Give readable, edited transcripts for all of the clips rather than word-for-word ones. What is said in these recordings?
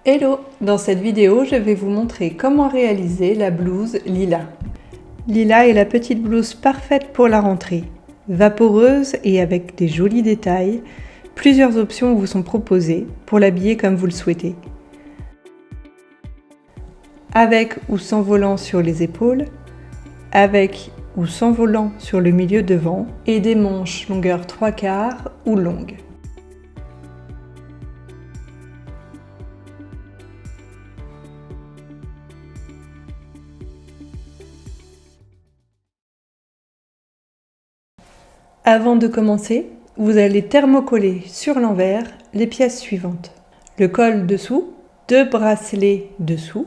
Hello! Dans cette vidéo, je vais vous montrer comment réaliser la blouse Lila. Lila est la petite blouse parfaite pour la rentrée. Vaporeuse et avec des jolis détails, plusieurs options vous sont proposées pour l'habiller comme vous le souhaitez. Avec ou sans volant sur les épaules, avec ou sans volant sur le milieu devant et des manches longueur 3/4 ou longues. Avant de commencer, vous allez thermocoller sur l'envers les pièces suivantes. Le col dessous, 2 bracelets dessous,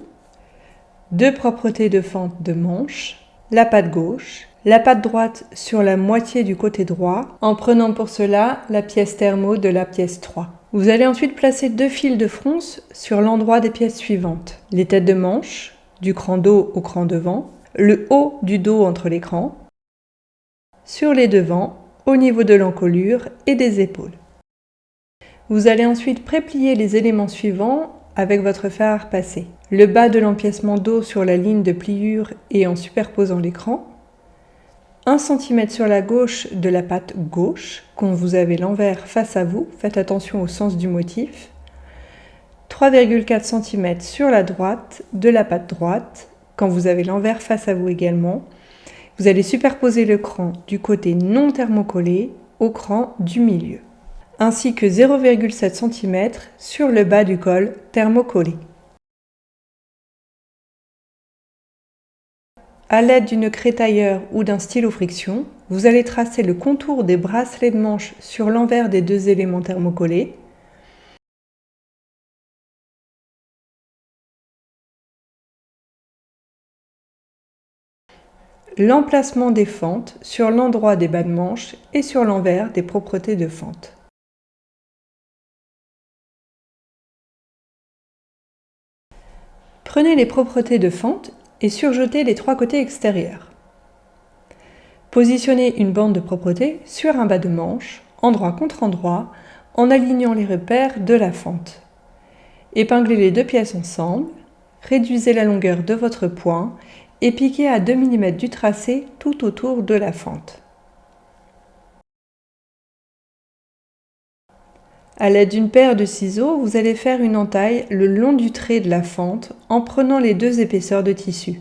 2 propretés de fente de manche, la patte gauche, la patte droite sur la moitié du côté droit, en prenant pour cela la pièce thermo de la pièce 3. Vous allez ensuite placer 2 fils de fronce sur l'endroit des pièces suivantes. Les têtes de manche, du cran dos au cran devant, le haut du dos entre les crans, sur les devants, au niveau de l'encolure et des épaules. Vous allez ensuite préplier les éléments suivants avec votre fer à repasser. Le bas de l'empiècement dos sur la ligne de pliure et en superposant l'écran. 1 cm sur la gauche de la patte gauche, quand vous avez l'envers face à vous, faites attention au sens du motif. 3,4 cm sur la droite de la patte droite, quand vous avez l'envers face à vous également. Vous allez superposer le cran du côté non thermocollé au cran du milieu, ainsi que 0,7 cm sur le bas du col thermocollé. À l'aide d'une crétailleur ou d'un stylo friction, vous allez tracer le contour des bracelets de manche sur l'envers des 2 éléments thermocollés. L'emplacement des fentes sur l'endroit des bas de manche et sur l'envers des propretés de fente. Prenez les propretés de fente et surjetez les 3 côtés extérieurs. Positionnez une bande de propreté sur un bas de manche, endroit contre endroit, en alignant les repères de la fente. Épinglez les 2 pièces ensemble, réduisez la longueur de votre point et piquez à 2 mm du tracé tout autour de la fente. À l'aide d'une paire de ciseaux, vous allez faire une entaille le long du trait de la fente en prenant les 2 épaisseurs de tissu.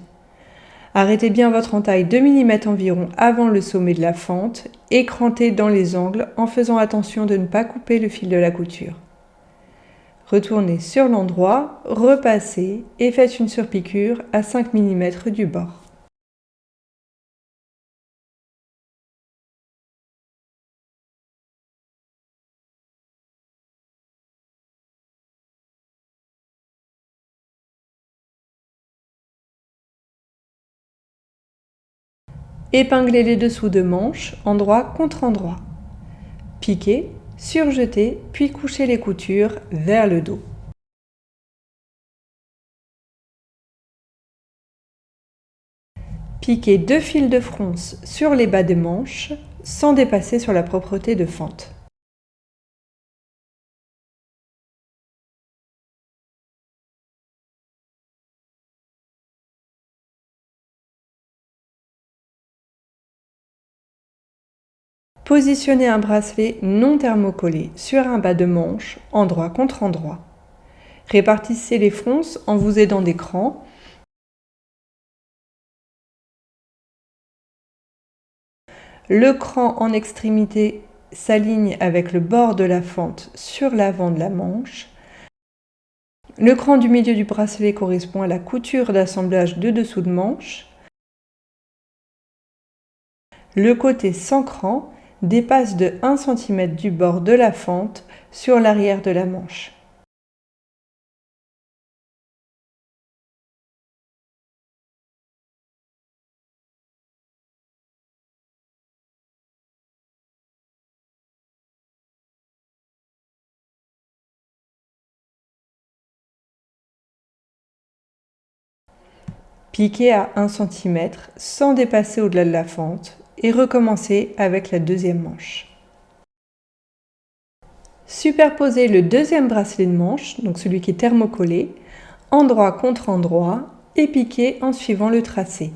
Arrêtez bien votre entaille 2 mm environ avant le sommet de la fente et crantez dans les angles en faisant attention de ne pas couper le fil de la couture. Retournez sur l'endroit, repassez et faites une surpiqûre à 5 mm du bord. Épinglez les dessous de manches, endroit contre endroit. Piquez, surjetez, puis couchez les coutures vers le dos. Piquez 2 fils de fronce sur les bas des manches, sans dépasser sur la propreté de fente. Positionnez un bracelet non thermocollé sur un bas de manche, endroit contre endroit. Répartissez les fronces en vous aidant des crans. Le cran en extrémité s'aligne avec le bord de la fente sur l'avant de la manche. Le cran du milieu du bracelet correspond à la couture d'assemblage de dessous de manche. Le côté sans cran dépasse de 1 cm du bord de la fente sur l'arrière de la manche. Piquez à 1 cm sans dépasser au-delà de la fente et recommencez avec la 2e manche. Superposez le deuxième bracelet de manche, donc celui qui est thermocollé, endroit contre endroit et piquez en suivant le tracé.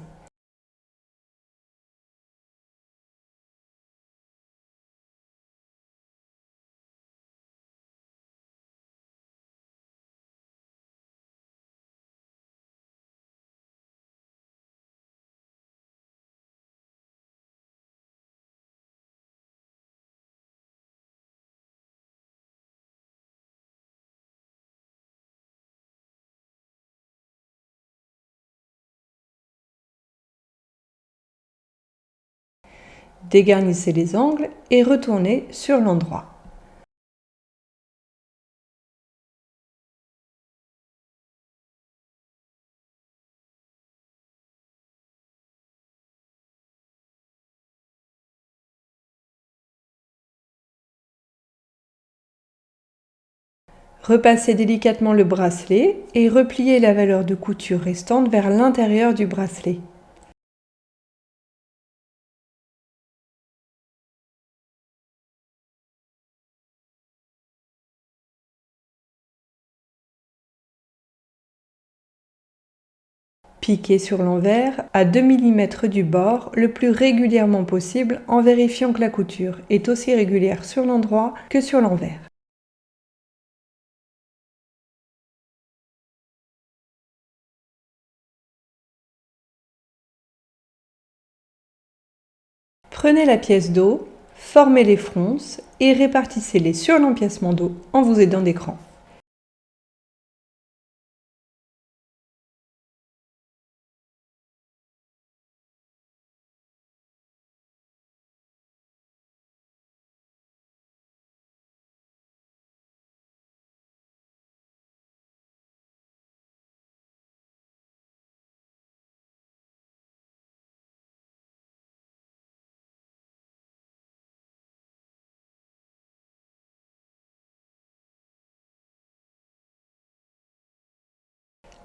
Dégarnissez les angles et retournez sur l'endroit. Repassez délicatement le bracelet et repliez la valeur de couture restante vers l'intérieur du bracelet. Piquez sur l'envers à 2 mm du bord le plus régulièrement possible en vérifiant que la couture est aussi régulière sur l'endroit que sur l'envers. Prenez la pièce dos, formez les fronces et répartissez-les sur l'empiècement dos en vous aidant d'écran.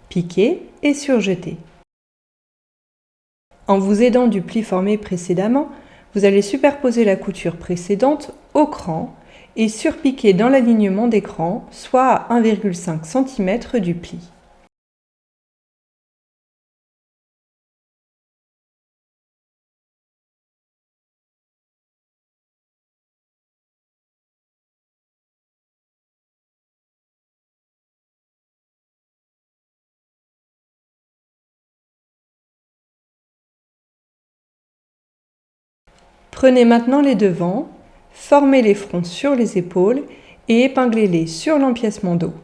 Piquez et surjetez. En vous aidant du pli formé précédemment, vous allez superposer la couture précédente au cran et surpiquer dans l'alignement des crans, soit à 1,5 cm du pli. Prenez maintenant les devants, formez les fronts sur les épaules et épinglez-les sur l'empiècement dos.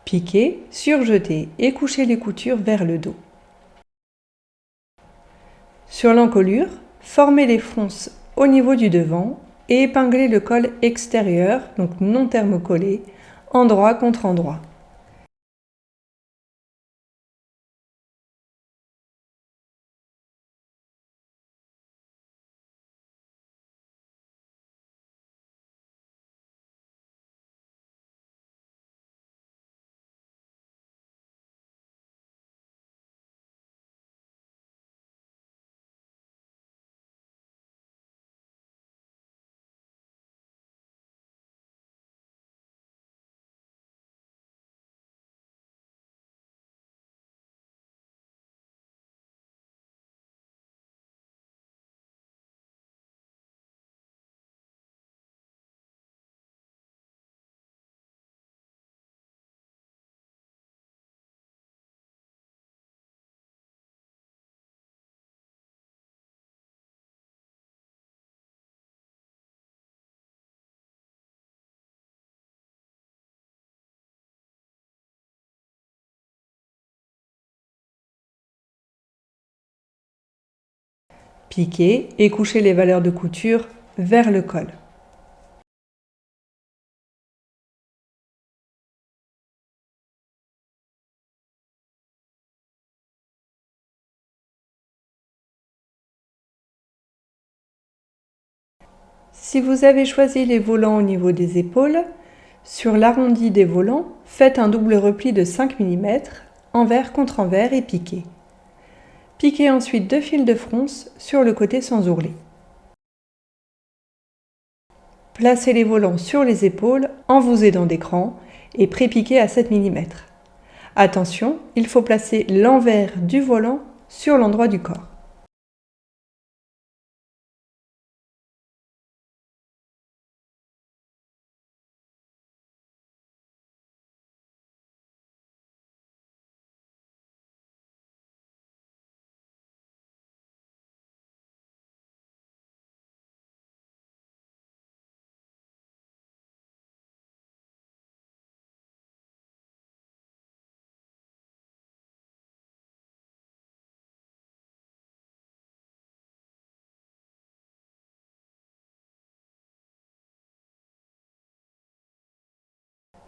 Piquez, surjetez et couchez les coutures vers le dos. Sur l'encolure, formez les fronces au niveau du devant et épinglez le col extérieur, donc non thermocollé, endroit contre endroit. Piquez et couchez les valeurs de couture vers le col. Si vous avez choisi les volants au niveau des épaules, sur l'arrondi des volants, faites un double repli de 5 mm, envers contre envers et piquez. Piquez ensuite 2 fils de fronce sur le côté sans ourlet. Placez les volants sur les épaules en vous aidant d'écran et pré-piquez à 7 mm. Attention, il faut placer l'envers du volant sur l'endroit du corps.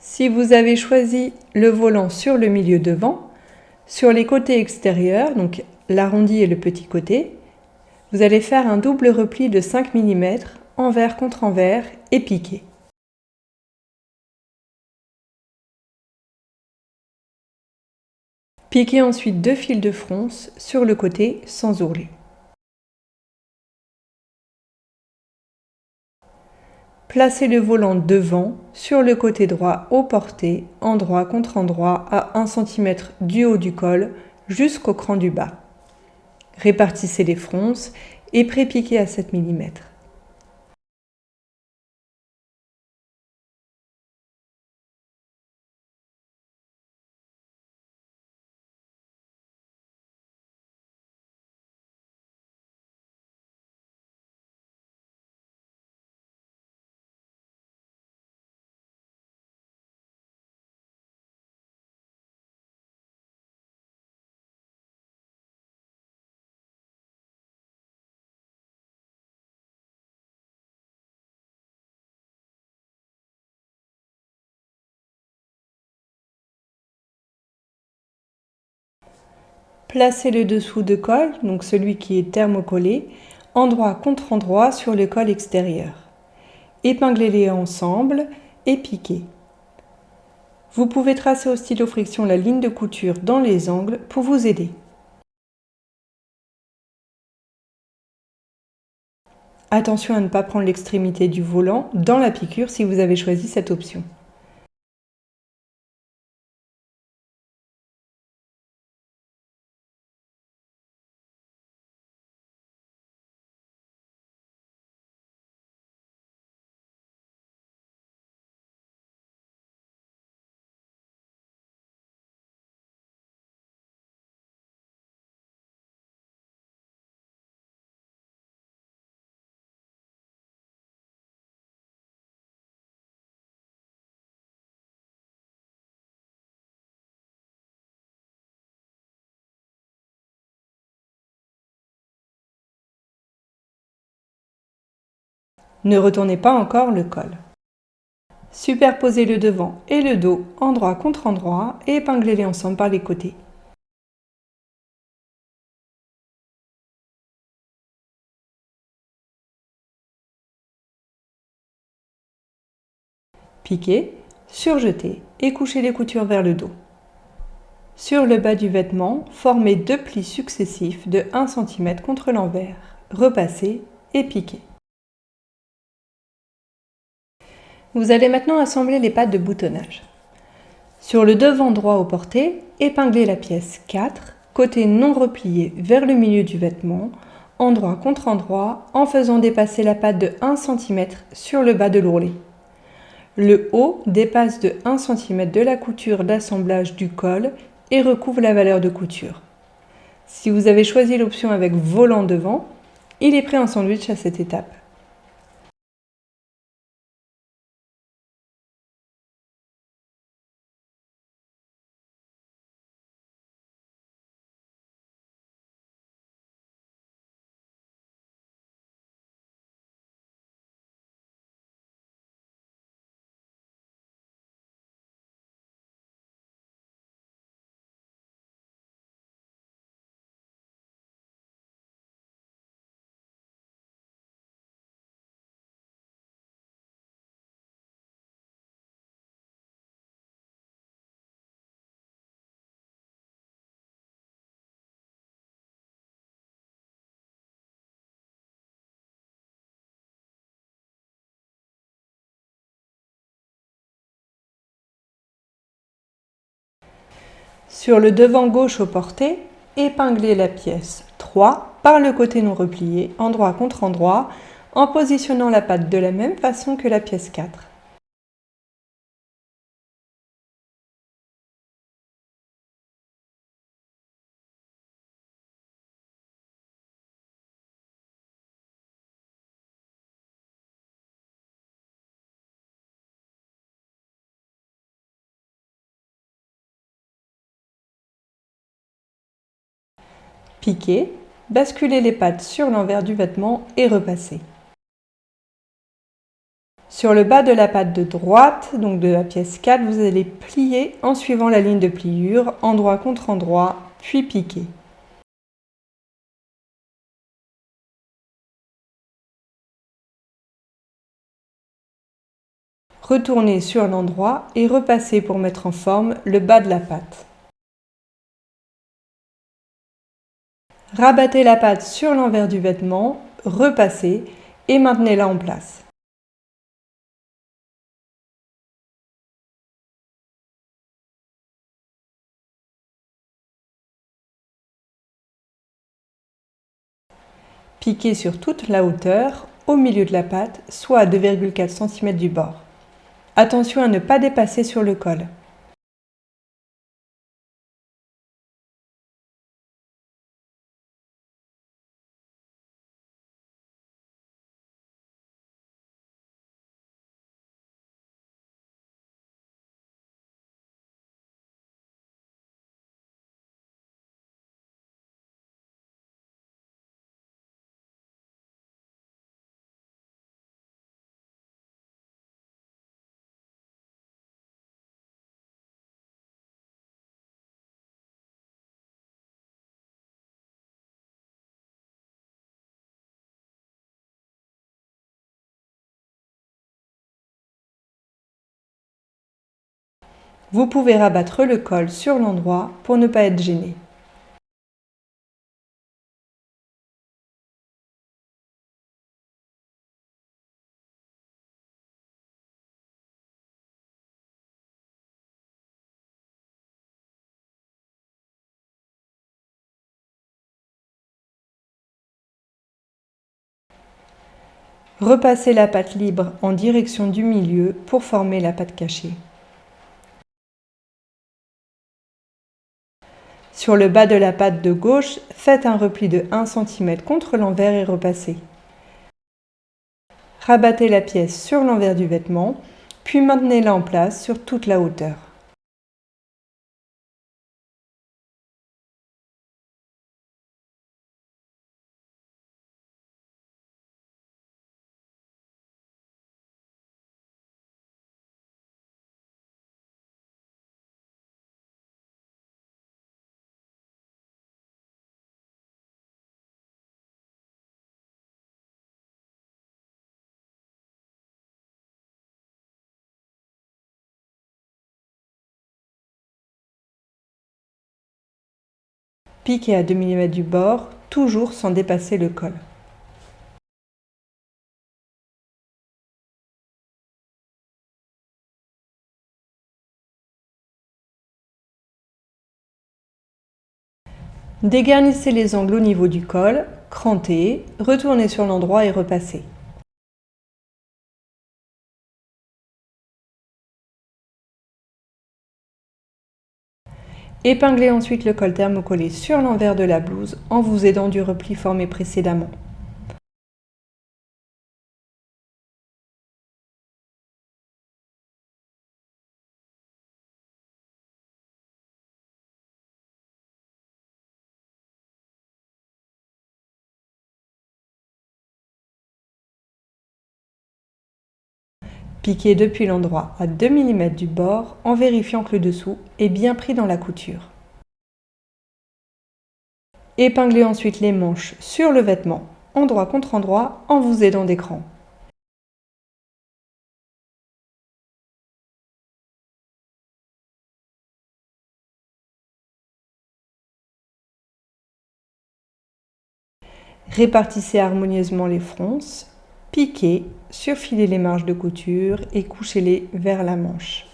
Si vous avez choisi le volant sur le milieu devant, sur les côtés extérieurs, donc l'arrondi et le petit côté, vous allez faire un double repli de 5 mm, envers contre envers et piquer. Piquez ensuite 2 fils de fronce sur le côté sans ourlet. Placez le volant devant sur le côté droit au porté, endroit contre endroit à 1 cm du haut du col jusqu'au cran du bas. Répartissez les fronces et pré-piquez à 7 mm. Placez le dessous de col, donc celui qui est thermocollé, endroit contre endroit sur le col extérieur. Épinglez-les ensemble et piquez. Vous pouvez tracer au stylo friction la ligne de couture dans les angles pour vous aider. Attention à ne pas prendre l'extrémité du volant dans la piqûre si vous avez choisi cette option. Ne retournez pas encore le col. Superposez le devant et le dos endroit contre endroit et épinglez-les ensemble par les côtés. Piquez, surjetez et couchez les coutures vers le dos. Sur le bas du vêtement, formez 2 plis successifs de 1 cm contre l'envers. Repassez et piquez. Vous allez maintenant assembler les pattes de boutonnage. Sur le devant droit au porté, épinglez la pièce 4, côté non replié vers le milieu du vêtement, endroit contre endroit, en faisant dépasser la patte de 1 cm sur le bas de l'ourlet. Le haut dépasse de 1 cm de la couture d'assemblage du col et recouvre la valeur de couture. Si vous avez choisi l'option avec volant devant, il est prêt en sandwich à cette étape. Sur le devant gauche au porté, épinglez la pièce 3 par le côté non replié, endroit contre endroit, en positionnant la patte de la même façon que la pièce 4. Piquez, basculez les pattes sur l'envers du vêtement et repassez. Sur le bas de la patte de droite, donc de la pièce 4, vous allez plier en suivant la ligne de pliure, endroit contre endroit, puis piquer. Retournez sur l'endroit et repassez pour mettre en forme le bas de la patte. Rabattez la patte sur l'envers du vêtement, repassez et maintenez-la en place. Piquez sur toute la hauteur, au milieu de la patte, soit à 2,4 cm du bord. Attention à ne pas dépasser sur le col. Vous pouvez rabattre le col sur l'endroit pour ne pas être gêné. Repassez la patte libre en direction du milieu pour former la patte cachée. Sur le bas de la patte de gauche, faites un repli de 1 cm contre l'envers et repassez. Rabattez la pièce sur l'envers du vêtement, puis maintenez-la en place sur toute la hauteur. Piquez à 2 mm du bord, toujours sans dépasser le col. Dégarnissez les angles au niveau du col, crantez, retournez sur l'endroit et repassez. Épinglez ensuite le col thermocollé sur l'envers de la blouse en vous aidant du repli formé précédemment. Piquez depuis l'endroit à 2 mm du bord en vérifiant que le dessous est bien pris dans la couture. Épinglez ensuite les manches sur le vêtement, endroit contre endroit, en vous aidant des crans. Répartissez harmonieusement les fronces, piquez, surfilez les marges de couture et couchez-les vers la manche.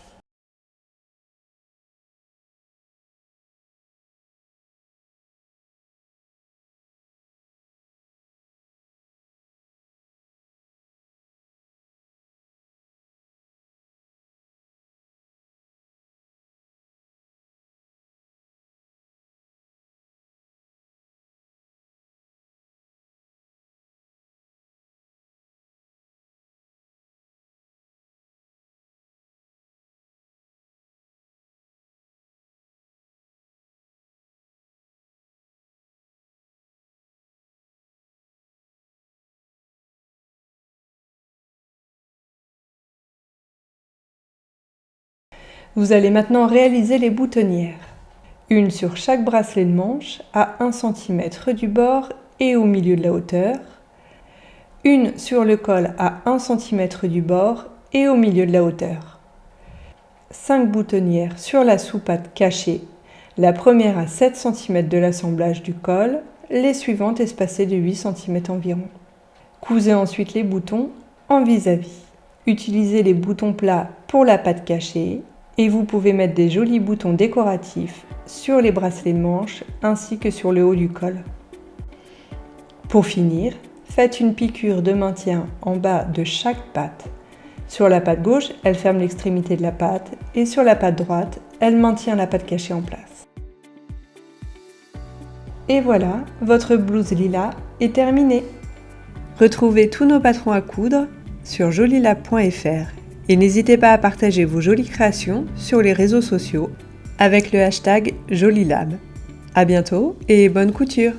Vous allez maintenant réaliser les boutonnières. Une sur chaque bracelet de manche à 1 cm du bord et au milieu de la hauteur. Une sur le col à 1 cm du bord et au milieu de la hauteur. 5 boutonnières sur la sous-patte cachée, la première à 7 cm de l'assemblage du col, les suivantes espacées de 8 cm environ. Cousez ensuite les boutons en vis-à-vis. Utilisez les boutons plats pour la patte cachée et vous pouvez mettre des jolis boutons décoratifs sur les bracelets de manches ainsi que sur le haut du col. Pour finir, faites une piqûre de maintien en bas de chaque patte. Sur la patte gauche, elle ferme l'extrémité de la patte et sur la patte droite, elle maintient la patte cachée en place. Et voilà, votre blouse lilas est terminée. Retrouvez tous nos patrons à coudre sur jolilab.fr et n'hésitez pas à partager vos jolies créations sur les réseaux sociaux avec le hashtag Jolilab. À bientôt et bonne couture!